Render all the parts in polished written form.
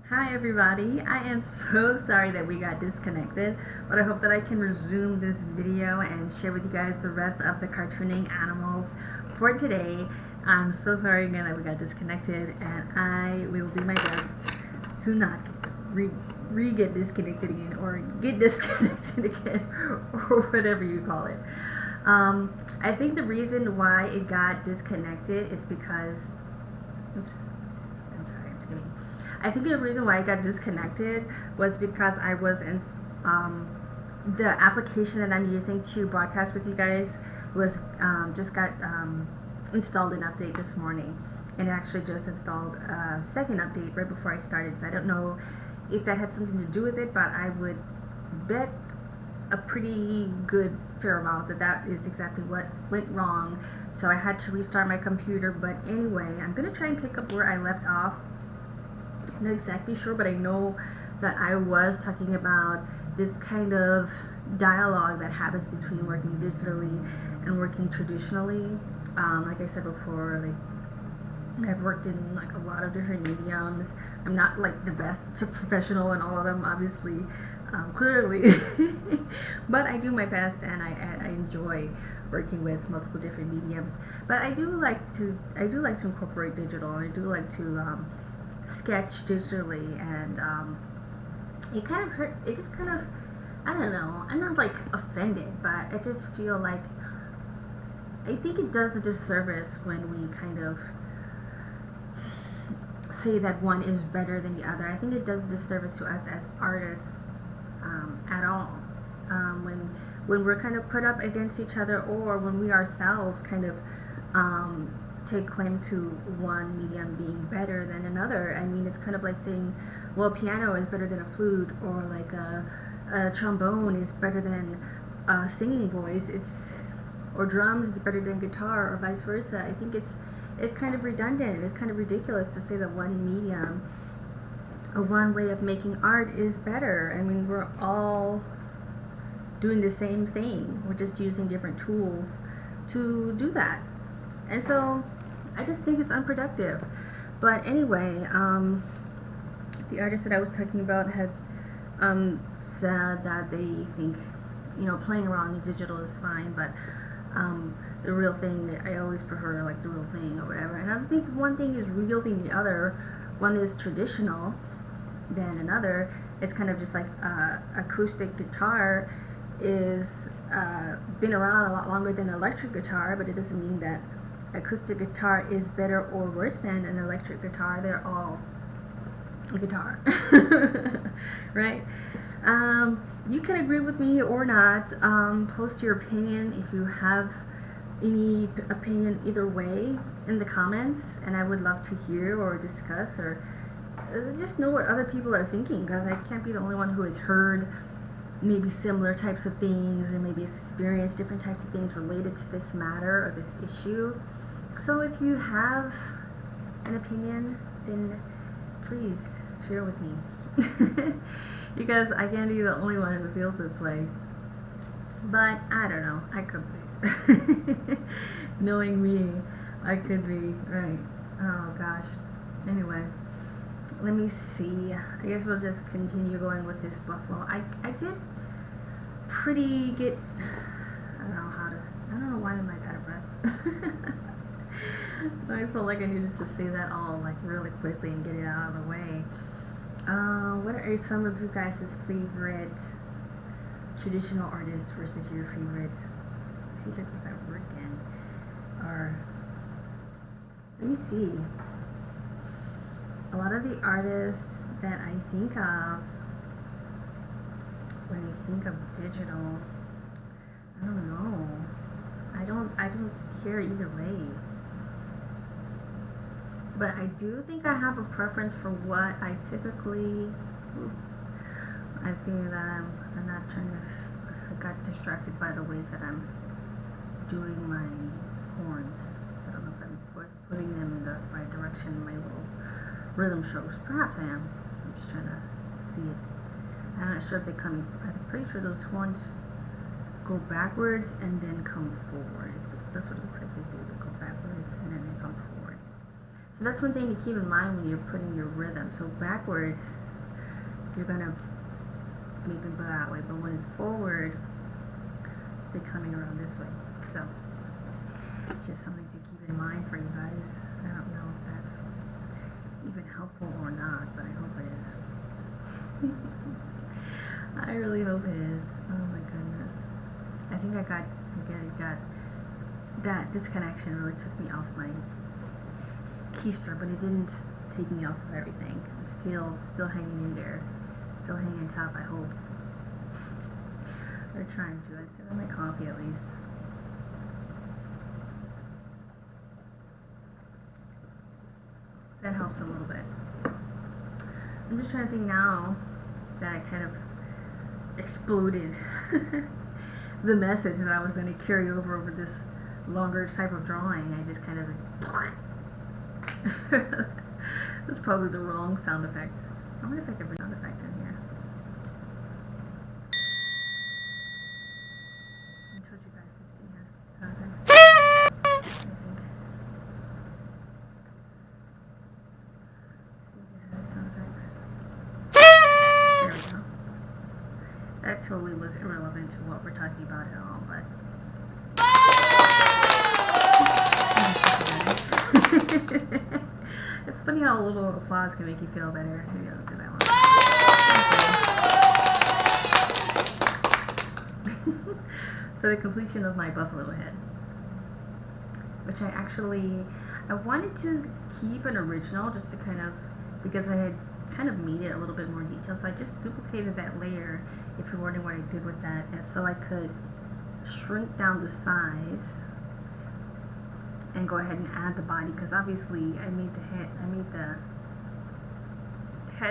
Hi everybody, I am so sorry that we got disconnected, but I hope that I can resume this video and share with you guys the rest of the cartooning animals for today. I'm so sorry again that we got disconnected, and I will do my best to not get disconnected again, or get disconnected again, or whatever you call it. I think the reason why it got disconnected is because, oops, I'm sorry, I'm just kidding. I think the reason why I got disconnected was because I was in the application that I'm using to broadcast with you guys was just got installed an update this morning, and it actually just installed a second update right before I started. So I don't know if that had something to do with it, but I would bet a pretty good fair amount that that is exactly what went wrong. So I had to restart my computer. But anyway, I'm gonna try and pick up where I left off. I'm not exactly sure, but I know that I was talking about this kind of dialogue that happens between working digitally and working traditionally. Like I said before, like I've worked in like a lot of different mediums. I'm not like the best professional in all of them, obviously, clearly, but I do my best, and I enjoy working with multiple different mediums. But I do like to incorporate digital. I do like to sketch digitally, and it kind of hurt. It just kind of, I don't know. I'm not like offended, but I just feel like I think it does a disservice when we kind of say that one is better than the other. I think it does a disservice to us as artists at all. When we're kind of put up against each other, or when we ourselves kind of take claim to one medium being better than another. I mean, it's kind of like saying, well, piano is better than a flute, or like a trombone is better than a singing voice. Or drums is better than guitar, or vice versa. I think it's kind of redundant. It's kind of ridiculous to say that one medium or one way of making art is better. I mean, we're all doing the same thing. We're just using different tools to do that. And so I just think it's unproductive. But anyway, the artist that I was talking about had said that they think, playing around with digital is fine, but the real thing, I always prefer like the real thing or whatever. And I don't think one thing is real than the other. One is traditional than another. It's kind of just like acoustic guitar is been around a lot longer than electric guitar, but it doesn't mean that acoustic guitar is better or worse than an electric guitar. They're all a guitar, right? You can agree with me or not. Post your opinion if you have any opinion either way in the comments, and I would love to hear or discuss, or just know what other people are thinking, because I can't be the only one who has heard maybe similar types of things, or maybe experienced different types of things related to this matter or this issue. So if you have an opinion, then please share with me. Because I can't be the only one who feels this way. But I don't know, I could be. Knowing me, I could be, right. Oh gosh. Anyway, let me see. I guess we'll just continue going with this buffalo. I did pretty get, I don't know why I'm like out of breath. I felt like I needed to say that all like really quickly and get it out of the way. What are some of you guys' favorite traditional artists versus your favorite? Seems like, was that word again? Or let me see. A lot of the artists that I think of when I think of digital, I don't know. I don't care either way. But I do think I have a preference for what I typically. I see that I'm not trying to. I got distracted by the ways that I'm doing my horns. I don't know if I'm putting them in the right direction in my little rhythm shows. Perhaps I am. I'm just trying to see it. I'm not sure if they come. I'm pretty sure those horns go backwards and then come forward. That's what it looks like they do. They go backwards and then they come forward. So that's one thing to keep in mind when you're putting your rhythm. So backwards, you're gonna make them go that way, but when it's forward, they're coming around this way. So it's just something to keep in mind for you guys. I don't know if that's even helpful or not, but I hope it is. I really hope it is. Oh my goodness. I think I got that disconnection really took me off my keystroke, but it didn't take me off of everything. I'm still hanging in there. Still hanging tough, I hope. Or trying to. I still have my coffee at least. That helps a little bit. I'm just trying to think now that I kind of exploded the message that I was going to carry over this longer type of drawing. I just kind of that's probably the wrong sound effect. I wonder if I could bring sound effect in here. I told you guys this thing has sound effects. I think it has sound effects. There we go. That totally was irrelevant to what we're talking about at all, but it's funny how a little applause can make you feel better. Maybe I'll do that one. For the completion of my buffalo head, which I wanted to keep an original just to kind of, because I had kind of made it a little bit more detailed, so I just duplicated that layer, if you're wondering what I did with that, and so I could shrink down the size and go ahead and add the body, because obviously I made the head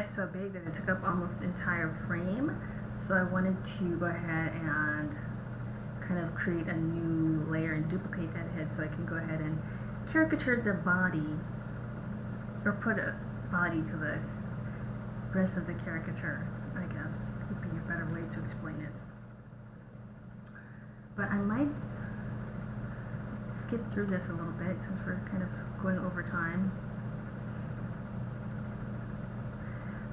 so big that it took up almost the entire frame, so I wanted to go ahead and kind of create a new layer and duplicate that head so I can go ahead and caricature the body, or put a body to the rest of the caricature, I guess would be a better way to explain it. But I might skip through this a little bit since we're kind of going over time.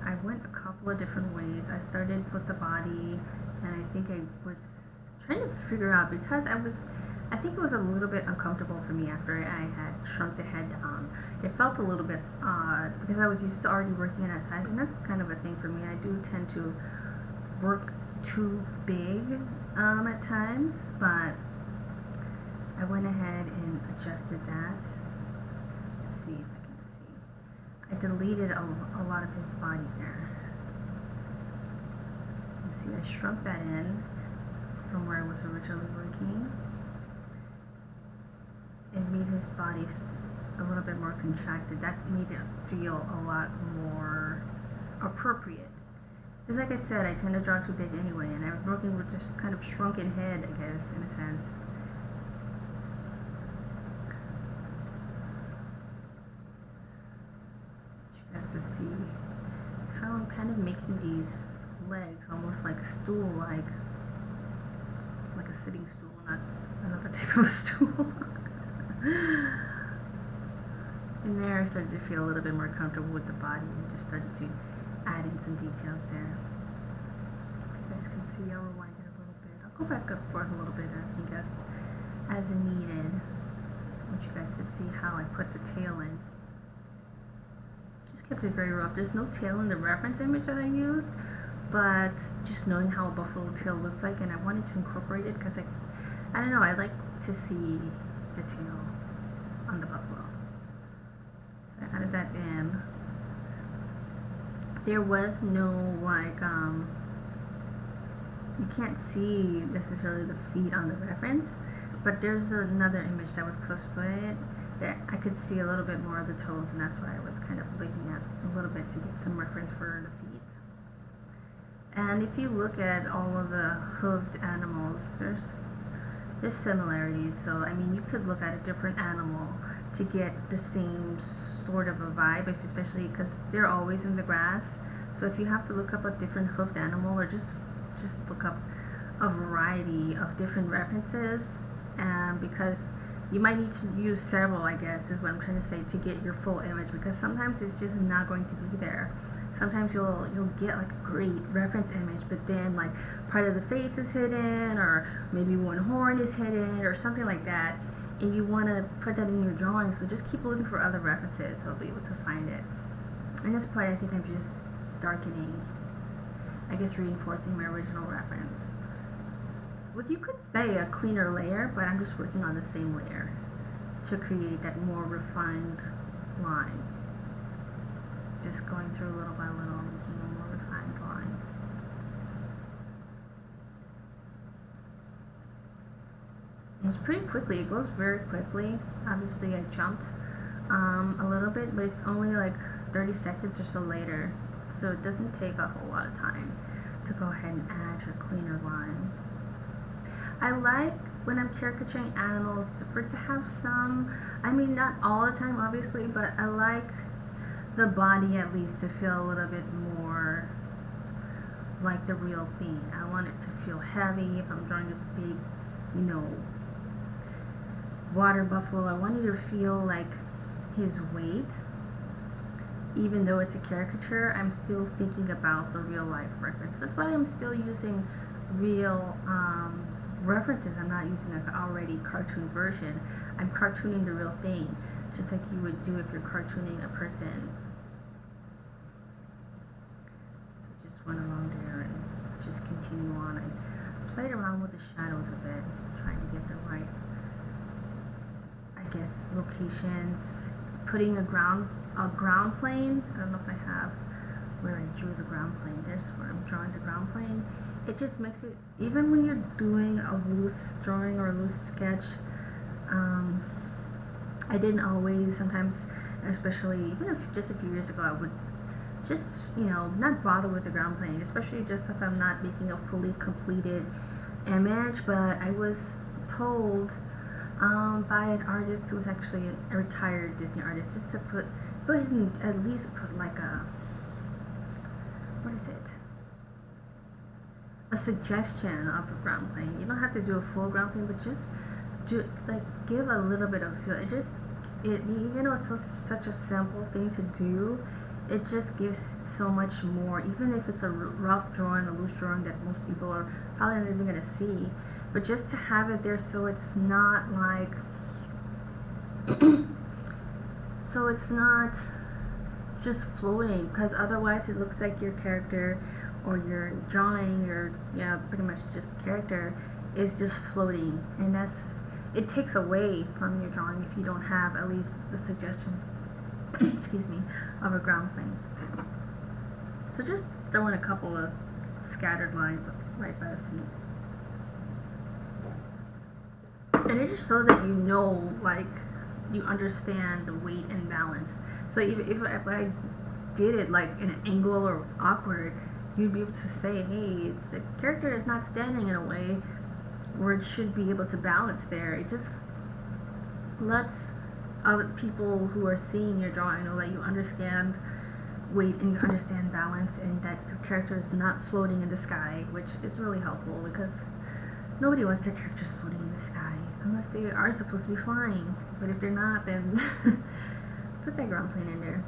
I went a couple of different ways. I started with the body, and I think I was trying to figure out, because I think it was a little bit uncomfortable for me after I had shrunk the head down. It felt a little bit odd because I was used to already working at that size, and that's kind of a thing for me. I do tend to work too big at times, but I went ahead and adjusted that. Let's see if I can see. I deleted a lot of his body there. Let's see, I shrunk that in from where I was originally working. It made his body a little bit more contracted. That made it feel a lot more appropriate. Because like I said, I tend to draw too big anyway, and I was working with just kind of shrunken head, I guess, in a sense. Just to see how I'm kind of making these legs almost like stool-like, like a sitting stool, not another type of stool. And there I started to feel a little bit more comfortable with the body and just started to add in some details there. You guys can see I'll rewind it a little bit. I'll go back and forth a little bit as needed. I want you guys to see how I put the tail in. Just kept it very rough. There's no tail in the reference image that I used, but just knowing how a buffalo tail looks like, and I wanted to incorporate it because I don't know, I like to see the tail on the buffalo. So I added that in. There was no like you can't see necessarily the feet on the reference, but there's another image that was close to it that I could see a little bit more of the toes, and that's why I was kind of looking at a little bit to get some reference for the feet. And if you look at all of the hoofed animals, there's similarities. So I mean, you could look at a different animal to get the same sort of a vibe, especially because they're always in the grass. So if you have to look up a different hoofed animal, or just look up a variety of different references, because you might need to use several, I guess, is what I'm trying to say, to get your full image, because sometimes it's just not going to be there. Sometimes you'll get like a great reference image, but then like part of the face is hidden, or maybe one horn is hidden, or something like that, and you want to put that in your drawing. So just keep looking for other references, so I'll be able to find it. And this part, I think I'm just darkening, I guess reinforcing my original reference with, you could say, a cleaner layer, but I'm just working on the same layer to create that more refined line. Just going through little by little, making a more refined line. It was pretty quickly, it goes very quickly. Obviously I jumped a little bit, but it's only like 30 seconds or so later, so it doesn't take a whole lot of time to go ahead and add your cleaner line. I like, when I'm caricaturing animals, for it to have some, I mean not all the time obviously, but I like the body at least to feel a little bit more like the real thing. I want it to feel heavy. If I'm drawing this big, you know, water buffalo, I want you to feel like his weight. Even though it's a caricature, I'm still thinking about the real life reference. That's why I'm still using real references. I'm not using an already cartoon version. I'm cartooning the real thing, just like you would do if you're cartooning a person. So just went along there and just continue on. I played around with the shadows a bit, trying to get the right, I guess, locations. Putting a ground plane. I don't know if I have where I drew the ground plane. There's where I'm drawing the ground plane. It just makes it, even when you're doing a loose drawing or a loose sketch, I didn't always, sometimes, especially even if just a few years ago, I would just, you know, not bother with the ground plane, especially just if I'm not making a fully completed image. But I was told by an artist who was actually a retired Disney artist, just to go ahead and at least put like a, what is it? A suggestion of the ground plane. You don't have to do a full ground plane, but just do, like, give a little bit of feel. Even though it's such a simple thing to do, it just gives so much more. Even if it's a rough drawing, a loose drawing that most people are probably not even gonna see, but just to have it there, so it's not like so it's not just floating, because otherwise it looks like your character or your drawing, your, yeah, pretty much just character is just floating, and it takes away from your drawing if you don't have at least the suggestion excuse me, of a ground plane. So just throw in a couple of scattered lines right by the feet, and it just shows that you know, like, you understand the weight and balance. So if I did it like in an angle or awkward, you'd be able to say, hey, it's the character is not standing in a way where it should be able to balance there. It just lets other people who are seeing your drawing know that you understand weight and you understand balance, and that your character is not floating in the sky, which is really helpful, because nobody wants their characters floating in the sky unless they are supposed to be flying. But if they're not, then put that ground plane in there.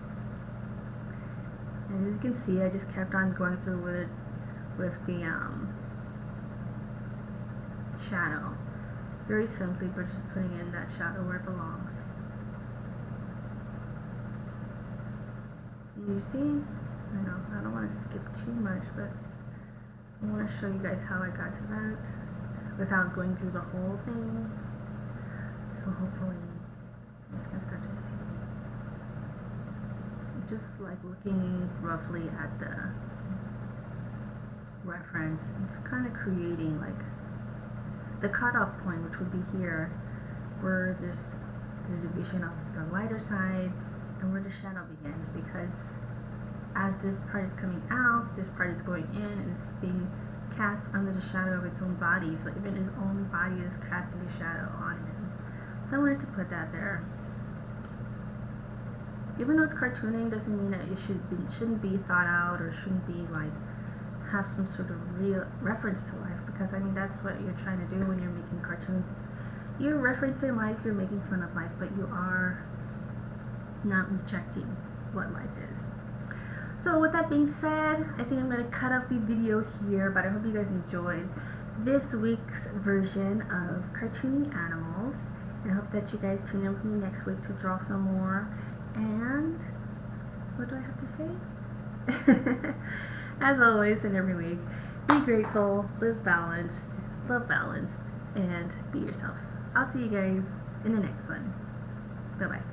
And as you can see, I just kept on going through with it, with the shadow, very simply, but just putting in that shadow where it belongs. And you see, I don't want to skip too much, but I want to show you guys how I got to that without going through the whole thing. So hopefully you guys can start to see. Just like looking roughly at the reference and just kind of creating like the cutoff point, which would be here, where there's the division of the lighter side and where the shadow begins, because as this part is coming out, this part is going in, and it's being cast under the shadow of its own body, so even his own body is casting a shadow on him. So I wanted to put that there. Even though it's cartooning, doesn't mean that it shouldn't be thought out, or shouldn't be like have some sort of real reference to life, because I mean that's what you're trying to do when you're making cartoons. you're referencing life, you're making fun of life, but you are not rejecting what life is. So with that being said, I think I'm going to cut off the video here, but I hope you guys enjoyed this week's version of cartooning animals, and I hope that you guys tune in with me next week to draw some more. And what do I have to say? As always and every week, be grateful, live balanced, love balanced, and be yourself. I'll see you guys in the next one. Bye bye.